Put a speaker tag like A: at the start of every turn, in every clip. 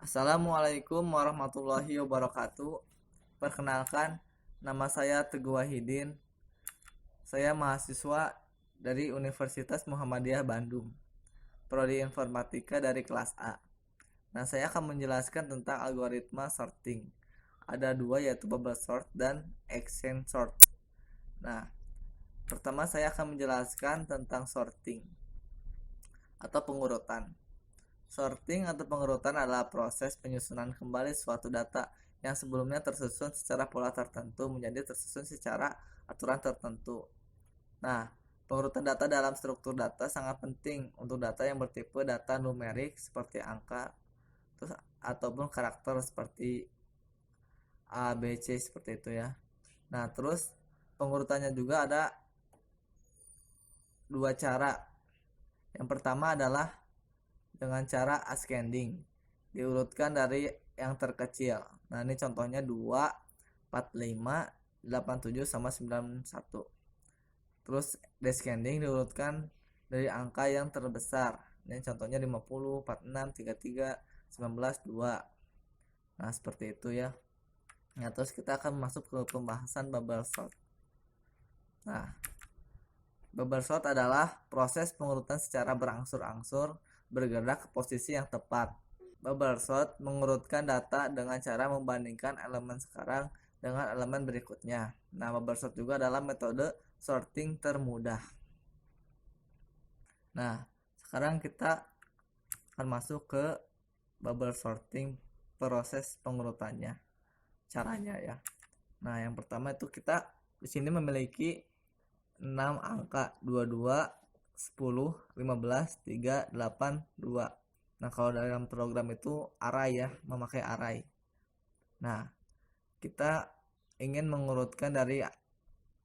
A: Assalamualaikum warahmatullahi wabarakatuh. Perkenalkan, nama saya Teguh Wahidin. Saya mahasiswa dari Universitas Muhammadiyah Bandung, Prodi Informatika dari kelas A. Nah, saya akan menjelaskan tentang algoritma sorting. Ada dua, yaitu bubble sort dan action sort. Nah, pertama saya akan menjelaskan tentang sorting atau pengurutan. Sorting atau pengurutan adalah proses penyusunan kembali suatu data yang sebelumnya tersusun secara pola tertentu menjadi tersusun secara aturan tertentu. Nah, pengurutan data dalam struktur data sangat penting untuk data yang bertipe data numerik seperti angka, ataupun karakter seperti A, B, C seperti itu ya. Nah, terus pengurutannya juga ada dua cara. Yang pertama adalah dengan cara ascending, diurutkan dari yang terkecil. Nah, ini contohnya 2, 45, 87 sama 91. Terus descending diurutkan dari angka yang terbesar. Ini contohnya 50, 46, 33, 19, 2. Nah, seperti itu ya. Nah, terus kita akan masuk ke pembahasan bubble sort. Nah, bubble sort adalah proses pengurutan secara berangsur-angsur bergerak ke posisi yang tepat. Bubble sort mengurutkan data dengan cara membandingkan elemen sekarang dengan elemen berikutnya. Nah, bubble sort juga adalah metode sorting termudah. Nah, sekarang kita akan masuk ke bubble sorting, proses pengurutannya, caranya ya. Nah, yang pertama itu kita di sini memiliki 6 angka: 22, 10, 15, 3, 8, 2. Nah, kalau dalam program itu array ya, memakai array. Nah, kita ingin mengurutkan dari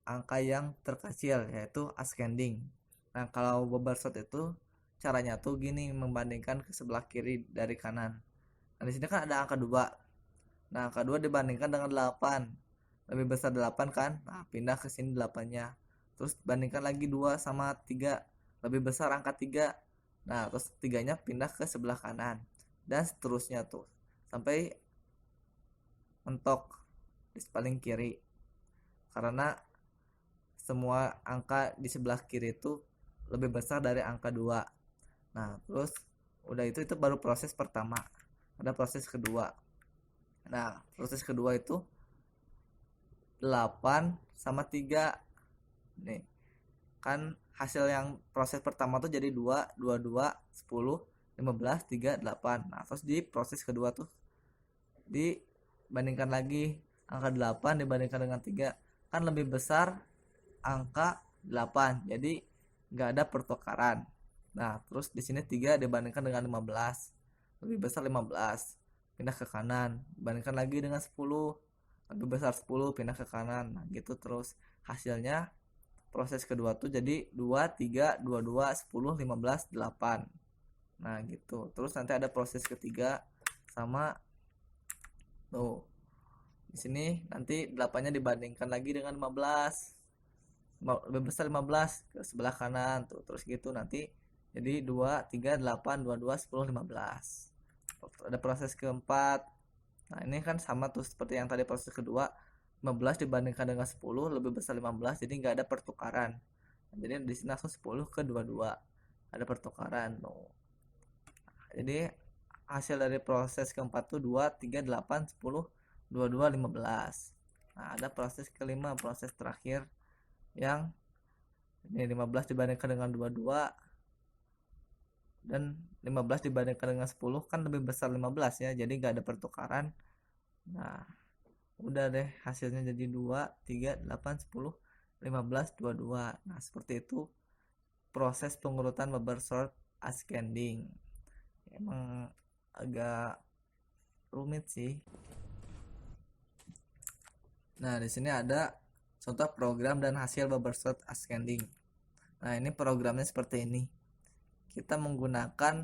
A: angka yang terkecil, yaitu ascending. Nah, kalau bubble sort itu caranya tuh gini, membandingkan ke sebelah kiri dari kanan. Nah, di sini kan ada angka 2. Nah, angka 2 dibandingkan dengan 8. Lebih besar 8 kan? Nah, pindah ke sini 8-nya. Terus bandingkan lagi 2 sama 3. Lebih besar angka 3. Nah, terus 3-nya pindah ke sebelah kanan. Dan seterusnya tuh. Sampai mentok di paling kiri. Karena semua angka di sebelah kiri itu lebih besar dari angka 2. Nah, terus udah itu baru proses pertama. Ada proses kedua. Nah, proses kedua itu 8 sama 3. Nih, kan hasil yang proses pertama tuh jadi 2, 22, 10, 15, 3, 8. Nah, terus di proses kedua tuh dibandingkan lagi angka 8 dibandingkan dengan 3, kan lebih besar angka 8. Jadi nggak ada pertukaran. Nah, terus di sini 3 dibandingkan dengan 15. Lebih besar 15. Pindah ke kanan. Dibandingkan lagi dengan 10. Lebih besar 10, pindah ke kanan. Nah, gitu terus. Hasilnya proses kedua tuh jadi 2, 3, 22, 10, 15, 8. Nah, gitu. Terus nanti ada proses ketiga sama tuh. Di sini nanti 8-nya dibandingkan lagi dengan 15. Lebih besar 15 ke sebelah kanan tuh. Terus gitu nanti jadi 2, 3, 8, 22, 10, 15. Ada proses keempat. Nah, ini kan sama tuh seperti yang tadi proses kedua. 15 dibandingkan dengan 10 lebih besar 15, jadi nggak ada pertukaran. Jadi di sini langsung 10 ke 22. Ada pertukaran tuh. Jadi hasil dari proses keempat tuh 2, 3, 8, 10, 22, 15. Nah, ada proses kelima, proses terakhir yang ini 15 dibandingkan dengan 22 dan 15 dibandingkan dengan 10 kan lebih besar 15 ya, jadi nggak ada pertukaran. Nah, udah deh hasilnya jadi 2, 3, 8, 10, 15, 22. Nah, seperti itu proses pengurutan bubble sort ascending. Emang agak rumit sih. Nah, di sini ada contoh program dan hasil bubble sort ascending. Nah, ini programnya seperti ini. Kita menggunakan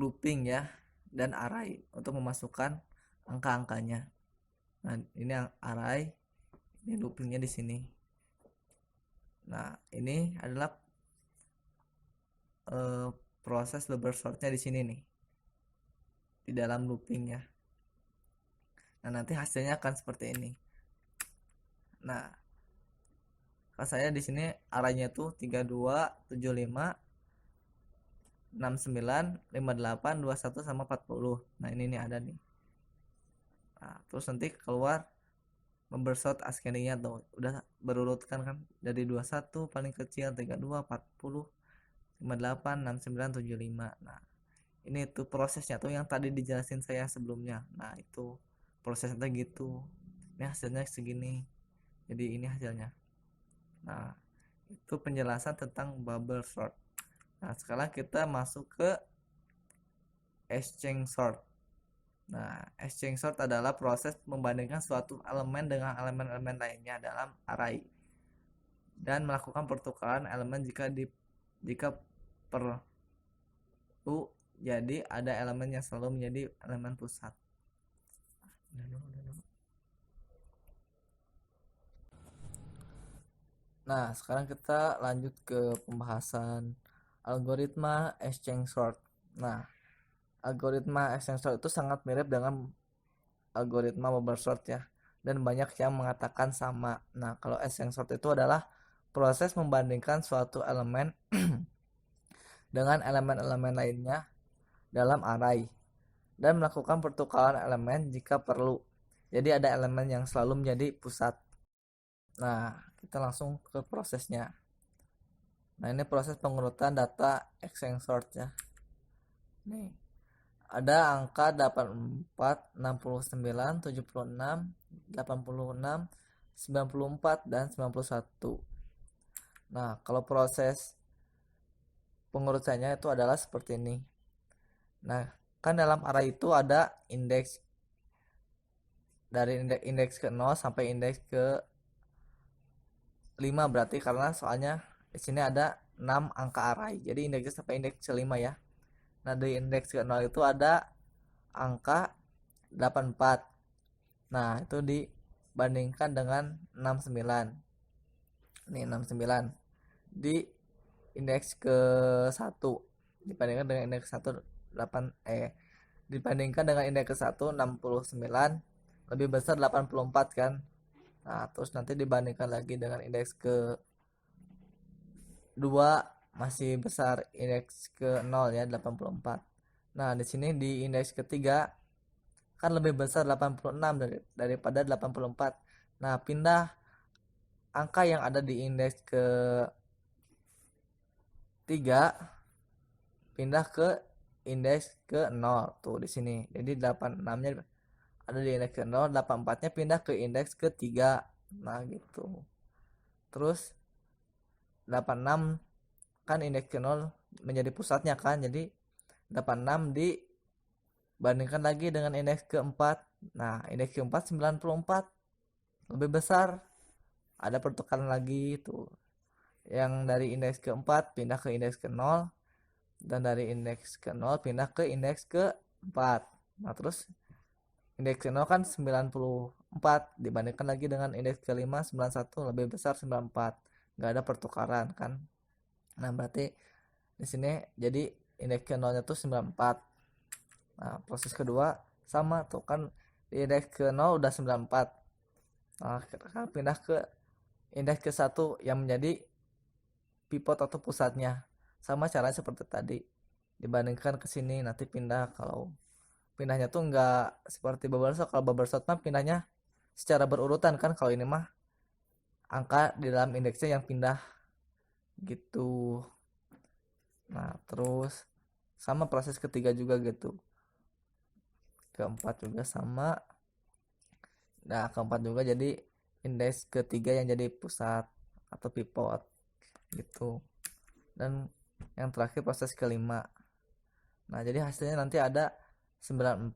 A: looping ya dan array untuk memasukkan angka-angkanya. Nah, ini array, ini loopingnya di sini. Nah, ini adalah proses bubble sortnya di sini nih. di dalam looping ya. Nah, nanti hasilnya akan seperti ini. Nah, kalau saya di sini arahnya tuh 32, 75, 69, 58, 21 sama 40. Nah, ini nih ada nih. Nah, terus nanti keluar bubble sort ascendingnya tuh udah berurutkan kan dari 21 paling kecil, 32, 40, 58, 69, 75. Nah, ini tuh prosesnya tuh yang tadi dijelasin saya sebelumnya. Nah, itu prosesnya gitu. Ini hasilnya segini. Jadi ini hasilnya. Nah, itu penjelasan tentang bubble sort. Nah, sekarang kita masuk ke exchange sort. Nah, exchange sort adalah proses membandingkan suatu elemen dengan elemen-elemen lainnya dalam array dan melakukan pertukaran elemen jika perlu. Jadi ada elemen yang selalu menjadi elemen pusat. Nah, sekarang kita lanjut ke pembahasan algoritma exchange sort. Nah, algoritma exchange sort itu sangat mirip dengan algoritma bubble sort ya, dan banyak yang mengatakan sama. Nah, kalau exchange sort itu adalah proses membandingkan suatu elemen dengan elemen-elemen lainnya dalam array dan melakukan pertukaran elemen jika perlu. Jadi ada elemen yang selalu menjadi pusat. Nah, kita langsung ke prosesnya. Nah, ini proses pengurutan data exchange sort ya. Nih, ada angka 84, 69, 76, 86, 94 dan 91. Nah, kalau proses pengurutannya itu adalah seperti ini. Nah, kan dalam array itu ada indeks dari indeks ke 0 sampai indeks ke 5 berarti, karena soalnya di sini ada 6 angka array. Jadi indeksnya sampai indeks ke 5 ya. Nah, di indeks ke 0 itu ada angka 84. Nah, itu dibandingkan dengan 69. Nih 69 di indeks ke 1 dibandingkan dengan indeks 1 8 dibandingkan dengan indeks ke 1 69 lebih besar 84 kan. Nah, terus nanti dibandingkan lagi dengan indeks ke 2 masih besar indeks ke 0 ya 84. Nah, di sini di indeks ketiga kan lebih besar 86 daripada 84. Nah, pindah angka yang ada di indeks ke 3 pindah ke indeks ke 0 tuh di sini. Jadi 86-nya ada di indeks ke 0, 84-nya pindah ke indeks ke 3. Nah, gitu. Terus 86 kan indeks ke 0 menjadi pusatnya kan. Jadi 86 dibandingkan lagi dengan indeks ke-4. Nah, indeks ke-4 94 lebih besar. Ada pertukaran lagi tuh. Yang dari indeks ke-4 pindah ke indeks ke 0 dan dari indeks ke 0 pindah ke indeks ke-4. Nah, terus indeks ke 0 kan 94 dibandingkan lagi dengan indeks ke-5 91 lebih besar 94. Enggak ada pertukaran kan. Nah, berarti di sini jadi indeks ke 0-nya tuh 94. Nah, proses kedua sama tuh kan di indeks ke 0 udah 94. Nah, kita pindah ke indeks ke 1 yang menjadi pivot atau pusatnya. Sama caranya seperti tadi. Dibandingkan ke sini nanti pindah, kalau pindahnya tuh enggak seperti bubble sort. Kalau bubble sort mah pindahnya secara berurutan kan, kalau ini mah angka di dalam indeksnya yang pindah gitu. Nah, terus sama proses ketiga juga gitu. Keempat juga sama. Nah, keempat juga jadi indeks ketiga yang jadi pusat atau pivot gitu. Dan yang terakhir proses kelima. Nah, jadi hasilnya nanti ada 94,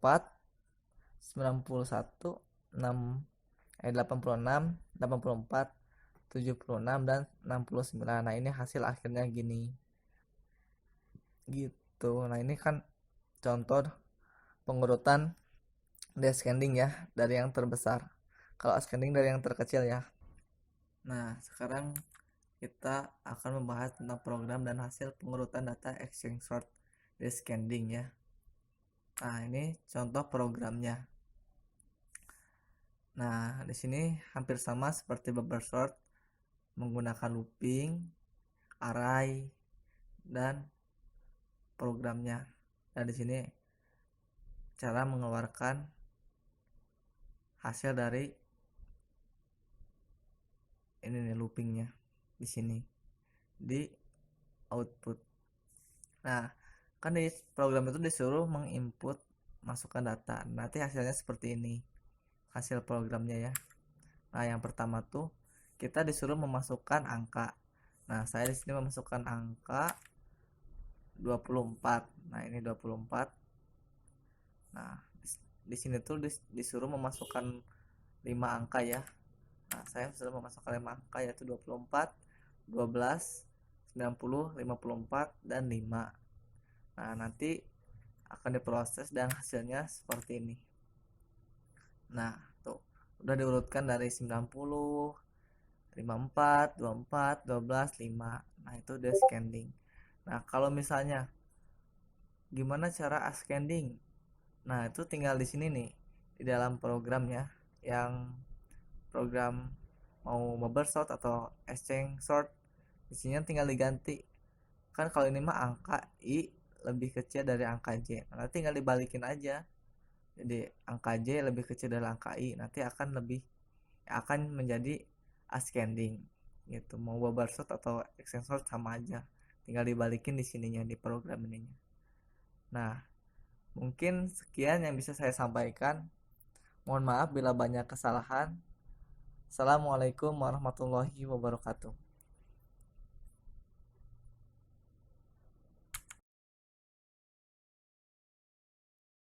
A: 91, 6, 86, 84, 76 dan 69. Nah, ini hasil akhirnya gini. Gitu. Nah, ini kan contoh pengurutan descending ya, dari yang terbesar. Kalau ascending dari yang terkecil ya. Nah, sekarang kita akan membahas tentang program dan hasil pengurutan data exchange sort descending ya. Nah, ini contoh programnya. Nah, di sini hampir sama seperti bubble sort, menggunakan looping, array, dan programnya. Dan di sini cara mengeluarkan hasil dari ini nih loopingnya di sini di output. Nah, kan di program itu disuruh menginput masukkan data. Nanti hasilnya seperti ini. Hasil programnya ya. Nah, yang pertama tuh kita disuruh memasukkan angka. Nah, saya di sini memasukkan angka 24. Nah, ini 24. Nah, di sini tuh disuruh memasukkan 5 angka ya. Nah, saya sudah memasukkan 5 angka yaitu 24, 12, 90, 54 dan 5. Nah, nanti akan diproses dan hasilnya seperti ini. Nah, tuh udah diurutkan dari 90, 54, 24, 12, 5. Nah, itu udah scanning. Nah, kalau misalnya gimana cara ascending? Nah, itu tinggal di sini nih di dalam programnya, yang program mau bubble sort atau exchange sort, di sini tinggal diganti. Kan kalau ini mah angka i lebih kecil dari angka j. Nah, nanti tinggal dibalikin aja. Jadi angka j lebih kecil dari angka i, nanti akan menjadi ascending gitu. Mau bubble sort atau exchange sort sama aja. Tinggal dibalikin di sininya di program ininya. Nah, mungkin sekian yang bisa saya sampaikan. Mohon maaf bila banyak kesalahan. Assalamualaikum warahmatullahi wabarakatuh.